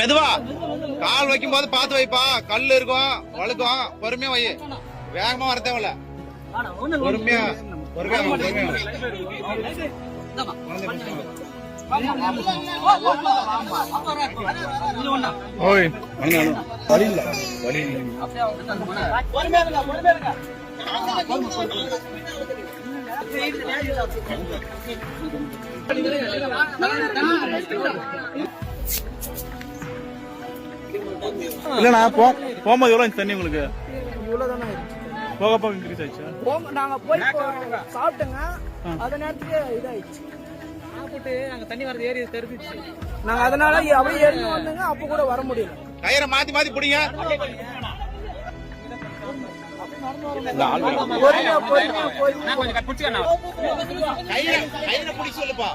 மெதுவா கால் வைக்கும் போது பாத்து வைப்பா. கல்லு இருக்கும், வழுக்கும். பொறுமையா வை, வேகமா வர தேவையில்ல. பொறுமையா இல்லண்ணா போகும்போது எவ்வளவு தண்ணி உங்களுக்கு? இவ்வளவுதானே போக போக இன்க்ரீஸ் ஆயிடுச்சு. நாங்க போய் சாப்பிட்டோங்க, அத நேரத்துக்கு இதாயிடுச்சு. நாங்க தண்ணி வரது ஏறி தெரிஞ்சிச்சு. நாங்க அதனால அப்படியே ஏறி வந்தோங்க, அப்ப கூட வர முடியல. கயிறை மாத்தி மாத்தி பிடிங்க. கயிறை பிடிச்சு சொல்லுப்பா.